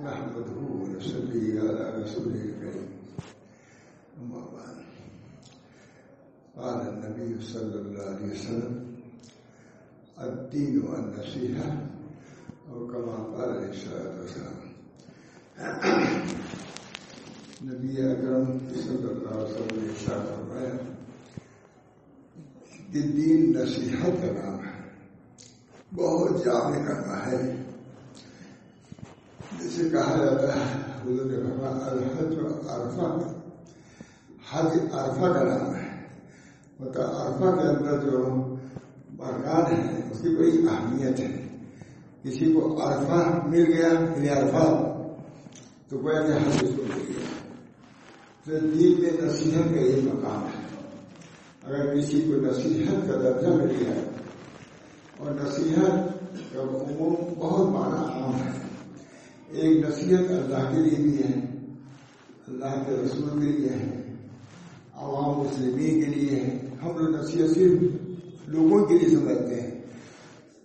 نحمده ونصلي على رسوله الكريم. أما بعد، قال النبي صلى الله عليه وسلم: الدين النصيحة، اور كما قال عليه الصلاة والسلام. نبی اکرم صلی اللہ علیہ وسلم نے ارشاد فرمایا کہ دین نصیحت کا نام ہے، بہت جامع کرنا ہے. جسے کہا جاتا ہے، حضور نے فرمایا الحج عرفہ، حج عرفہ کا نام ہے. مطلب عرفہ کے اندر جو مکان ہے اس کی بڑی اہمیت ہے. کسی کو عرفہ مل گیا یعنی عرفہ تو کوئی کہ حج اس کو مل گیا. تو دین میں نصیحت کا یہ مقام ہے. اگر کسی کو نصیحت کا درجہ مل گیا، اور نصیحت کا عموم بہت معنی عام ہے. ایک نصیحت اللہ کے لیے بھی ہے، اللہ کے رسول کے لیے ہے، عوام مسلمین کے لیے ہے. ہم لوگ نصیحت صرف لوگوں کے لیے سمجھتے ہیں،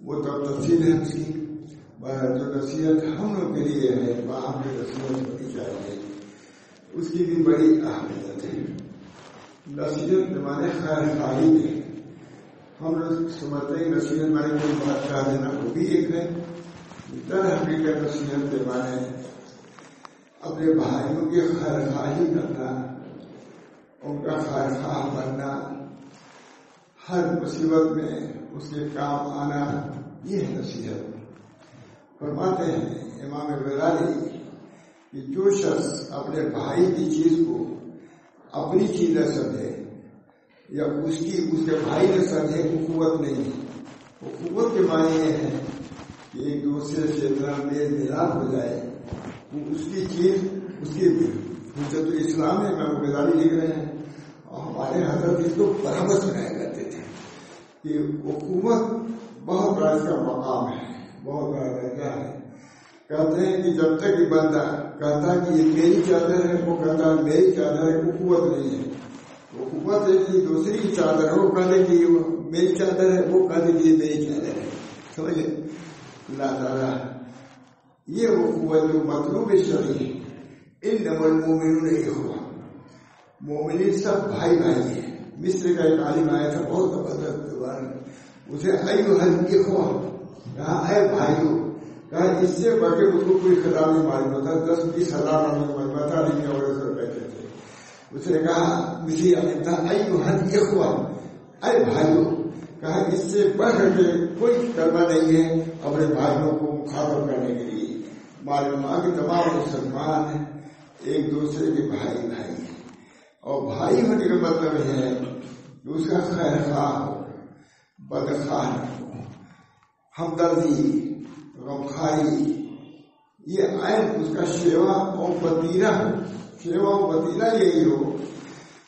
وہ تو تفصیل ہے اس کی. جو نصیحت ہم لوگ کے لیے ہے، وہاں پہ نصیحت ہونی چاہیے، اس کی بھی بڑی اہمیت ہے. نصیحت مانے خیر خواہی ہے. ہم لوگ سمجھتے ہیں نصیحت مانے کوئی بات کہہ دینا، وہ بھی ایک ہے. در حقیقت نصیحت کے معنی اپنے بھائیوں کی خیر خواہی کرنا، ان کا خیر خواہ بننا، ہر مصیبت میں اس کے کام آنا، یہ ہے نصیحت. فرماتے ہیں امام غزالی کہ جو شخص اپنے بھائی کی چیز کو اپنی چیز نہ سمجھے، یا اس کے بھائی نہ سمجھے، اخوت نہیں. اخوت کے معنی یہ ہے کہ ایک دوسرے سے اتنا میل ملاپ ہو جائے، وہ اس کی چیز، اس کی حجت الاسلام میں امام غزالی لکھ رہے ہیں، اور ہمارے حضرت اس کو برابر سنایا کرتے تھے کہ حکومت بہت بڑا اس کا مقام ہے، بہت بڑا درجہ ہے. کہتے ہیں کہ جب تک یہ بندہ کہتا ہے کہ یہ میری چادر ہے، وہ کہتا ہے میری چادر ہے، حکومت نہیں ہے. حکومت ہے کہ دوسری چادر ہے، وہ کہتے کہ میری چادر ہے، وہ کہتے کہ یہ میری چادر ہے. سمجھے؟ اللہ تعالیٰ یہ اخوت جو مطلوب شرعی ہے، انما المؤمنون اخوہ، مومنین سب بھائی بھائی ہیں. مصر کا ایک عالم آیا تھا، بہت زبردست زبان، اسے ایھا الاخوہ کہا، اے بھائیوں. کہا اس سے بڑھ کے اس کو کوئی خطاب نہیں معلوم ہوتا. 10-20 ہزار آدمی کو مجمع تھا، لیکن اور سر بیٹھے تھے. اس نے کہا مجھے عالم تھا، ایھا الاخوہ، اے بھائیوں. کہا اس سے بڑھ کے کوئی کلمہ نہیں ہے اپنے بھائیوں کو مخاطب کرنے کے لیے. معلوم ہے کہ تمام مسلمان ایک دوسرے کے بھائی بھائی ہیں، اور بھائی ہونے کا مطلب ہے کہ اس کا خیر خواہ ہو، بدخواہ نہ ہو، ہمدردی، غمخواری، یہ عین اس کا شیوا و وتیرہ ہو. شیوا و وتیرہ یہی ہو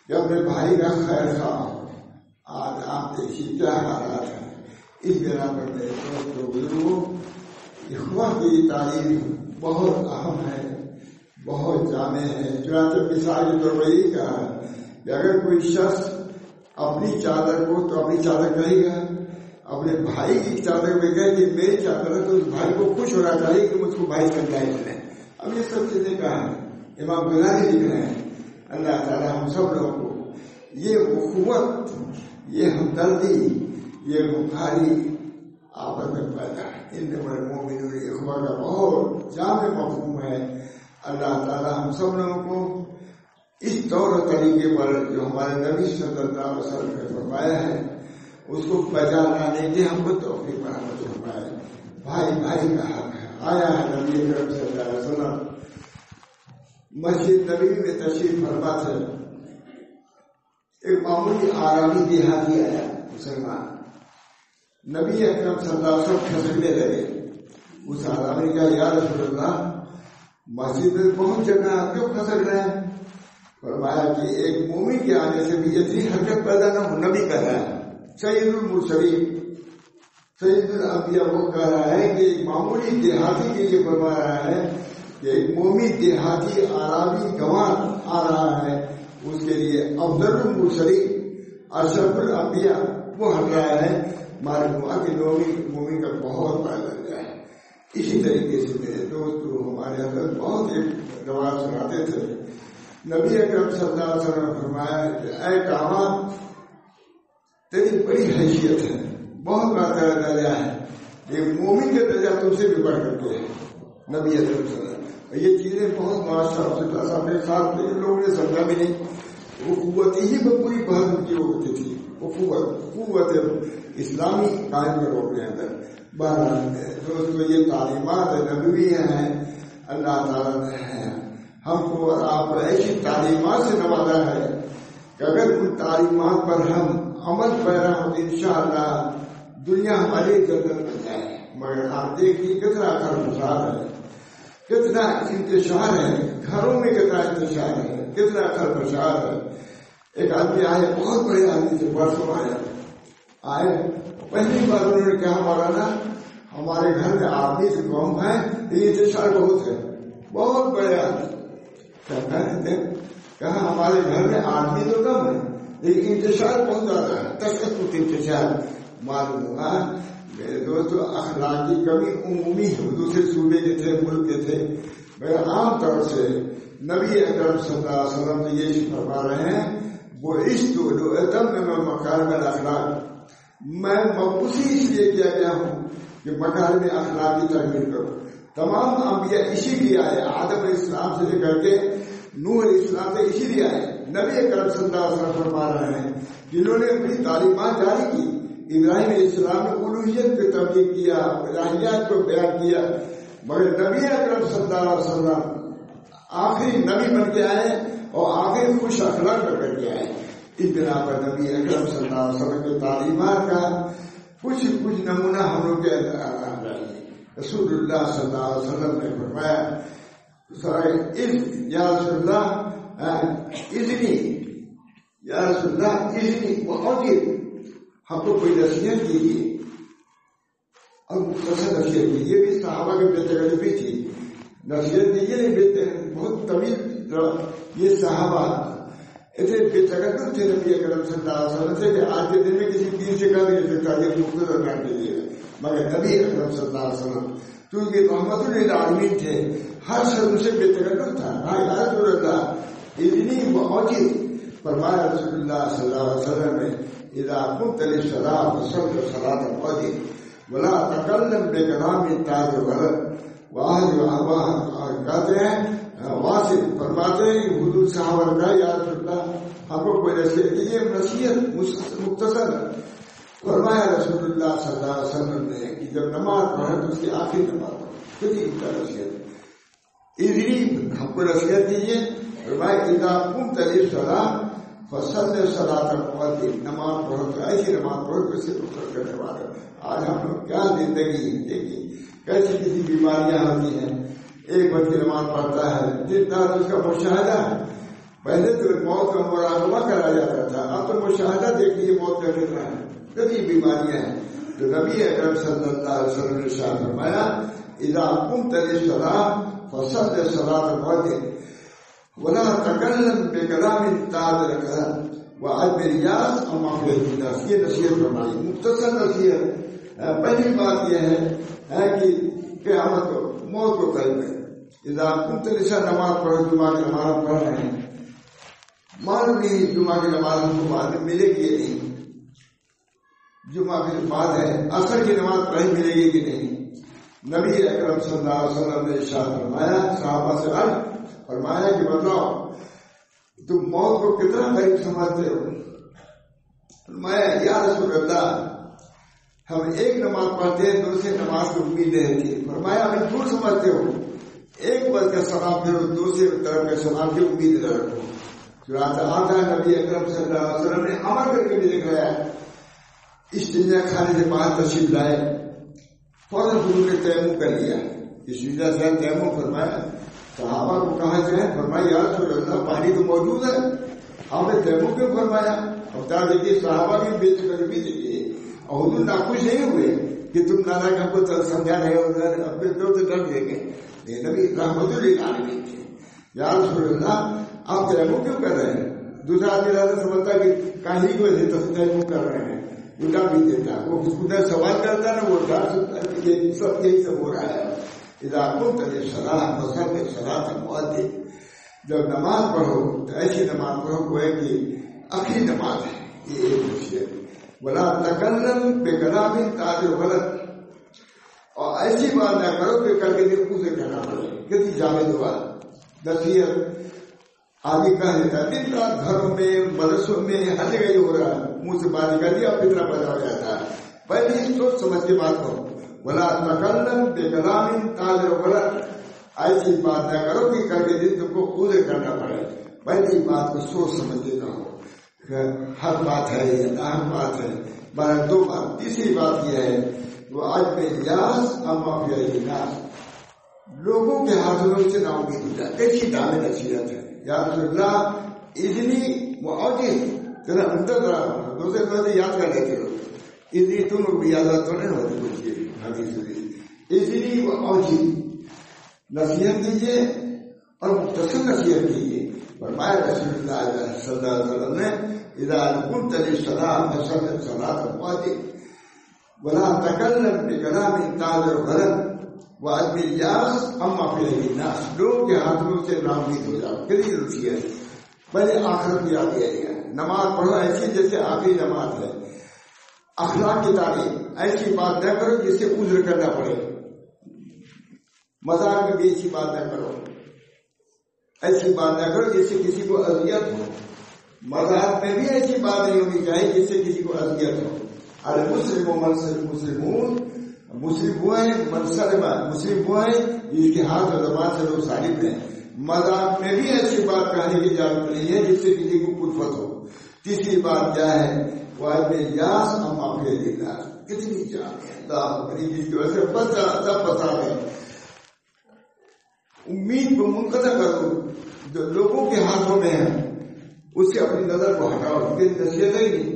کہ اپنے بھائی کا خیر خواہ ہو. آج آپ دیکھیے کیا حالات ہیں. اس بنا پر میرے دوست بزرگوں، اخوہ کی تعلیم بہت اہم ہے، بہت جامع ہے. چنانچہ مثال کے طور پر یہی کہا کہ اگر کوئی شخص اپنی چادر کو تو اپنی چادر کہے گا، اپنے بھائی کی چادر پہ کہے کہ میری چادر ہے، تو اس بھائی کو خوش ہونا چاہیے کہ مجھ کو بھائی سمجھائے چلے. اب یہ سب چیزیں کہا ہے، امام غزالی لکھ رہے ہیں. اللہ تعالیٰ ہم سب لوگوں کو یہ اخوت، یہ ہمدردی، یہ غمخواری آپس میں پیدا ہے. انما المؤمنون اخوہ کا بہت جامع مفہوم ہے. اللہ تعالیٰ ہم سب لوگوں کو اس طور طریقے پر جو ہمارے نبی صلی اللہ علیہ وسلم نے فرمایا ہے اس کو بجا لانے کی ہم کو توفیق فراہم فرمائے. بھائی بھائی کا حق ہے. آیا ہے نبی اکرم صلی اللہ علیہ وسلم مسجد نبی میں تشریف فرما تھے. ایک معمولی آرامی دیہاتی آیا مسلمان. نبی اکرم صلی اللہ علیہ وسلم کھسکنے لگے. اس آرامی کا یا رسول اللہ، مسجد میں بہت جگہ آپ کیوں کھسک رہے ہیں؟ فرمایا کہ ایک مومن کے آنے سے بھی اتنی حرکت پیدا نہ ہو. نبی کہہ رہا ہے، سید المرسلین، سید الانبیاء وہ کہہ رہا ہے کہ ایک معمولی دیہاتی کے لیے فرما رہا ہے کہ ایک مومن دیہاتی آرامی گنوار آ رہا ہے، اس کے لیے افضل المرسلین اشرف الانبیاء وہ ہٹ رہا ہے، معلوم ہوا کہ مومن کا بہت بڑا درجہ ہے۔ اسی طریقے سے میرے دوست ہمارے حضرت بہت ایک روایت سناتے تھے، نبی اکرم صلی اللہ علیہ وسلم نے فرمایا کہ اے کعبہ تیری بڑی حیثیت ہے، بہت بڑا تیرا درجہ ہے، یہ مومن کا درجہ تم سے بھی بڑھ کر کے ہے نبی اکرم صلی اللہ علیہ وسلم۔ یہ چیزیں بہت معاشرہ اپنے ساتھ لوگوں نے سمجھا بھی نہیں، وہ قوت ہی میں پوری بہت ان کی ہوتی تھی، وہ قوت اسلامی قائم کرو اپنے اندر۔ دوستوں یہ تعلیمات نبوی ہیں، اللہ تعالیٰ نے ہم کو اور آپ کو ایسی تعلیمات سے نوازا ہے کہ اگر ان تعلیمات پر ہم عمل پیرا ہو تو انشاءاللہ دنیا ہماری جنت بن جائے۔ مگر آپ دیکھیے کتنا خرمسار ہے، کتنا انتشار ہے، گھروں میں کتنا انتشار ہے، کتنا خرمسار ہے۔ ایک آدمی آئے، بہت بڑے آدمی سے پرسوں آئے، پہلی بار انہوں نے کہا مولانا ہمارے گھر میں آدمی سے قوم ہے، یہ انتشار بہت ہے، بہت بڑے آدمی کہا ہمارے گھر میں آدمی تو کم ہے لیکن انتشار بہت زیادہ ہے، تشدد انتشار۔ معلوم ہوا میرے دوستو اخلاقی کمی عمومی ہے، دوسرے صوبے کے تھے، ملک کے تھے، مگر عام طور سے نبی اکرم صلی اللہ علیہ وسلم تو یہ فرما رہے ہیں وہ عشق مکارم الاخلاق، میں مبعوث اس لیے کیا گیا ہوں کہ مکارم اخلاق کی تکمیل کروں۔ تمام انبیاء اسی لیے آئے، آدم علیہ السلام سے لے کر کے نوح علیہ السلام سے اسی لیے آئے۔ نبی اکرم صلی اللہ علیہ وسلم فرما رہے ہیں جنہوں نے اپنی تعلیمات جاری کی، ابراہیم علیہ السلام نے الوہیت پہ تبلیغ کیا، الہیات کو بیان کیا، مگر نبی اکرم صلی اللہ علیہ وسلم آخری نبی بن کے آئے اور آخری خوش اخلاق بن کر کے آئے۔ اس بنا پر نبی اکرم صلی اللہ علیہ وسلم کی تعلیمات کا کچھ نمونہ ہم لوگ کے اندر آنا چاہیے۔ رسول اللہ صلی اللہ علیہ وسلم نے فرمایا یا رسول اللہ اذنی، یا رسول اللہ اذنی وعذر، ہم کو کوئی نصیحت کیجیے اور مختصر نصیحت کیجیے۔ یہ بھی صحابہ کی بے تکلفی تھی، نصیحت دیجیے نہیں، بہت طویل۔ یہ صحابہ اتنے بے تکلف تھے نبی اکرم صلی اللہ علیہ وسلم سے کہ آج کے دن میں کسی پیر سے کہا نہیں سکتا یہ مختصر بیان کیجیے، مگر نبی اکرم صلی اللہ علیہ وسلم کیونکہ رحمت للعالمین تھے، ہر شخص سے بے تکلف تھا۔ یا رسول اللہ اذنی وعذر، فرمایا رسول اللہ صلی اللہ علیہ وسلم نے اذا قمت للصلاۃ فصل صلاۃ الفجر ولا تکلم بکلام تاج الغرض کہتے ہیں واصل، فرماتے ہیں حضور صاحب نے یا رسول اللہ ہم کو کوئی نصیحت کیجیے، نصیحت مختصر۔ فرمایا رسول اللہ صلی اللہ علیہ وسلم نے کہ جب نماز پڑھے تو اس کی آخری نماز پڑھے، ان کا نصیحت اذنی، ہم کو نصیحت دیجیے۔ فرمایا اذا قمت للصلاۃ فصل صلاۃ الفجر، نماز پڑھو تو ایسی نماز پڑھو تو اس سے رخصت کرنے والا۔ آج ہم لوگ کیا زندگی ہے، دیکھیے کیسی کسی بیماریاں ہوتی ہیں، ایک وقت کی نماز پڑھتا ہے جتنا اس کا مشاہدہ ہے، پہلے تو موت کا مراقبہ کرا جاتا تھا، اب تو مشاہدہ دیکھیے موت کا کتنا ہے، کتنی بیماریاں ہیں۔ تو نبی اکرم صلی اللہ علیہ وسلم نے ارشاد فرمایا اذا قمت للصلاۃ فصل صلاۃ الفجر ولا تکلم بکلام تاج الغرض وعدم الریاض اور مغفرۃ الناس، یہ نصیحت فرمائی، مختصر نصیحت۔ پہلی بات یہ ہے کہ قیامت موت کو قریب ہے۔ اذا قمت للصلاۃ، نماز پڑھو، جمعہ کی نماز پڑھ رہے ہیں، معلوم نہیں جمعہ کی نماز ہم کو بعد میں ملے گی یا نہیں، جمعہ کے بعد ہے عصر کی نماز پڑھی ملے گی کہ نہیں۔ نبی اکرم صلی اللہ علیہ وسلم نے ارشاد فرمایا، صحابہ سے فرمایا کہ بتاؤ تم موت کو کتنا قریب سمجھتے ہو؟ فرمایا یا رسول اللہ ہم ایک نماز پڑھتے ہیں دوسری نماز کی امید رہتی ہے۔ فرمایا ہمیں دور سمجھتے ہو، ایک بس کا سلام پھر دوسری طرف کے سلام کی امید نہ رکھو۔ چنانچہ آتا ہے نبی اکرم صلی اللہ علیہ وسلم نے عمل کر کے بھی دکھایا، استنجا کھانے سے باہر تشریف لائے، فوراً حضور نے تیمم کر لیا، استنجا سے تیمم فرمایا۔ صحابہ کو کہا جائے، فرمایا یا رسول اللہ پانی تو موجود ہے، آپ نے تیمم کیوں فرمایا؟ اب دیکھیے صحابہ کی بے تکلفی دیکھیے، اور حضور ناخوش نہیں ہوئے کہ تم نانا کا کو سمجھا رہے ہو، اپنے دور سے ڈر دیں گے۔ نبی رحمت للعالمین تھے، یا رسول اللہ آپ تیمم کیوں کر رہے ہیں؟ دوسرا آدمی رہتا سمجھتا کہ کہیں کو تصدیق کر رہے ہیں، الٹا بھی دیتا ہے، وہ اس کو سوال کرتا ہے نا، وہ ڈر سب یہی سب ہو رہا ہے. اذا قمت للصلاة فصل صلاة المؤذن، جب نماز پڑھو تو ایسی نماز پڑھو گویا کہ آخری نماز ہے. یہ ایک نصیحت. ولا تکلم بکلام تاجر غلط، اور ایسی بات نہ کرو کہ کر کے دل کو سے کہنا پڑے. کتنی جامع دعا نصیحت آدمی کہہ دیتا ہے، دن رات گھروں میں مدرسوں میں ہر جگہ یہ ہو رہا ہے، منہ سے بات نکل دیا فتنہ پیدا ہو جاتا ہے. پہلے سوچ سمجھ کے بات کرو. ولا تکلم بکلام تاجر غلط، ایسی بات نہ کرو کہ کر کے دن تم کو خود کرنا پڑے. پہلی بات کو سوچ سمجھ کے کہو. ہر بات ہے یہ اہم بات ہے. بارہ دو بات. تیسری بات یہ ہے وہ آج میں یاس اما فیاس، لوگوں کے ہاتھوں سے نہ امید ہو جائے. ایسی دعوے نصیحت ہے. یا رسول اللہ اتنی معجز تیرا اندر رہا ہونا، دوسرے دوسرے یاد کر لیتے ہو، اتنی تم لوگ بھی یاد تو نہیں ہوتی کچھ یہ حدیث اتنی معجز. نصیحت دیجیے اور مختصر نصیحت کیجیے. فرمایا رسول اللہ صلی اللہ علیہ وسلم نے اذا قمت للصلاة فصل صلاة المؤذن ولا تکلم بکلام تاجر غلط وعدم الیاس اما فی الناس، لوگوں کے ہاتھوں سے ناامید ہو جاؤ. کتنی نصیحت. پہلے آخرت میں یاد دیا. نماز پڑھو ایسی جیسے آخری نماز ہے. اخلاق کی تعلیم، ایسی بات نہ کرو جس سے عذر کرنا پڑے. مذاق میں بھی ایسی بات نہ کرو، ایسی بات نہ کرو جس سے کسی کو اذیت ہو. مذاق میں بھی ایسی بات نہیں ہونی چاہیے جس سے کسی کو اذیت ہو. المسلم مسلمون، مسلم وہ ہیں منسلمہ، مسلم وہ ہیں جس کے ہاتھ اور زبان سے لوگ صالح ہیں. مذاق میں بھی ایسی بات کہنے کی اجازت نہیں ہے جس سے کسی کو کلفت ہو. تیسری بات کیا ہے؟ وہ یاس اما فی الناس. کتنی جان ہے اللہ جس کی وجہ سے بتا ہے. امید کو منقطع کرو جو لوگوں کے ہاتھوں میں ہے، اس سے اپنی نظر کو ہٹاؤ. کتنی نصیحت ہی نہیں.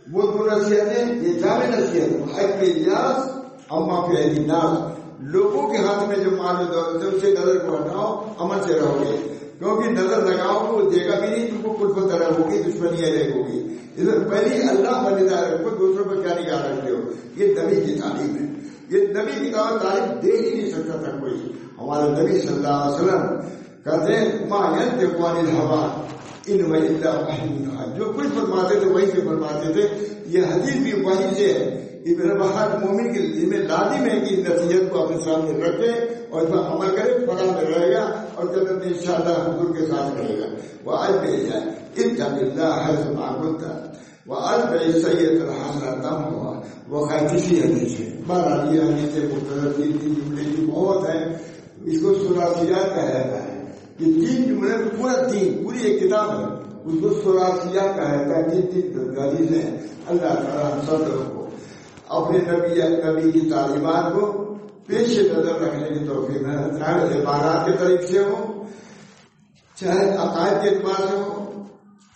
وہ دو نصیحتیں یہ جامع نصیحت ہے. یاس اما فی الناس، لوگوں کے ہاتھ میں جو مال و دولت ہے اس سے نظر کو ہٹاؤ، امن سے رہو گے. کیونکہ نظر لگاؤ گے وہ دے گا بھی نہیں، تم کو کلفت طرح ہوگی، دشمنیاں رہے ہوگی. ادھر پہلی اللہ پر نگاہ رکھو، دوسروں پر کیا نگاہ رکھتے ہو. یہ نبی کی تعلیم ہے. یہ نبی کی تعلیم دے ہی نہیں سکتا تھا کوئی. ہمارے نبی صلی اللہ علیہ وسلم کہتے ہیں ما ينطق عن الهوى ان هو الا وحی یوحى، جو کچھ فرماتے تھے وہی سے فرماتے تھے. یہ حدیث بھی وحی سے ہے. ابن بحر مومن کے لیے میں لازم ہے کہ نصیحت کو اپنے سامنے رکھے اور اس پر عمل کرے، فلاح میں رہے گا اور جنت میں انشاءاللہ حضور کے ساتھ رہے گا. وَأَتْبِعْ اتَّقِ اللَّهَ حَيْثُ مَا كُنتَ وَأَتْبِعِ السَّيِّئَةَ الْحَسَنَةَ تَمْحُهَا. وہ کسی حدیث ہے. بہرحال یہ حدیث مختصر تین جملے کی بہت ہے. اس کو ثلاثیات کہا جاتا ہے. یہ تین جملے پورا دین، پوری ایک کتاب ہے، اس کو ثلاثیات کہا جاتا ہے. تین حدیث ہیں. اللہ تعالیٰ ہم سب لوگوں کو اپنے نبی کی تعلیمات کو پیش نظر رکھنے کی توفیق ہے. چاہے عبادات کے طریقے سے ہو، چاہے عقائد کے اعتبار سے ہو،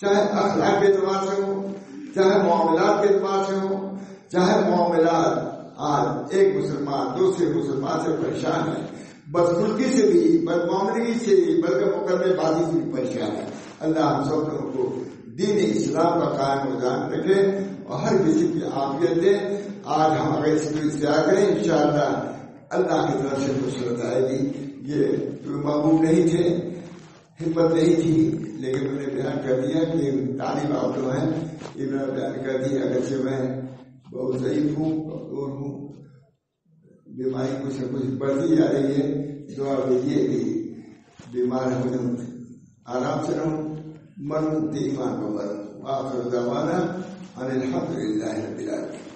چاہے اخلاق کے اعتبار سے ہو، چاہے معاملات کے اعتبار سے ہو. چاہے معاملات آج ایک مسلمان دوسرے مسلمان سے پریشان ہے، بدخلقی سے بھی، بدمعاملگی سے بھی، بلکہ مقدمے بازی سے بھی پریشان ہے. اللہ ہم سب لوگوں کو دین اسلام کا قائم و دائم رکھے اور ہر کسی کی عافیت دے. آج ہم اگر اس کو اختیار کریں انشاءاللہ اللہ کی طرف سے نصرت آئے گی. یہ محبوب نہیں تھے، ہمت نہیں تھی، لیکن میں نے بیان کر دیا کہ تعلیم آپ جو ہیں یہ میں نے بیان کر دی. اگرچہ میں بہت ضعیف ہوں، کمزور ہوں، بیماری کچھ سے کچھ بڑھتی جا رہی ہے. دعا کیجیے کہ بیمار ہو جاؤں، آرام سے رہوں، مروں ایمان کو مروں. آخر دعوانا ان الحمد للہ رب العالمین.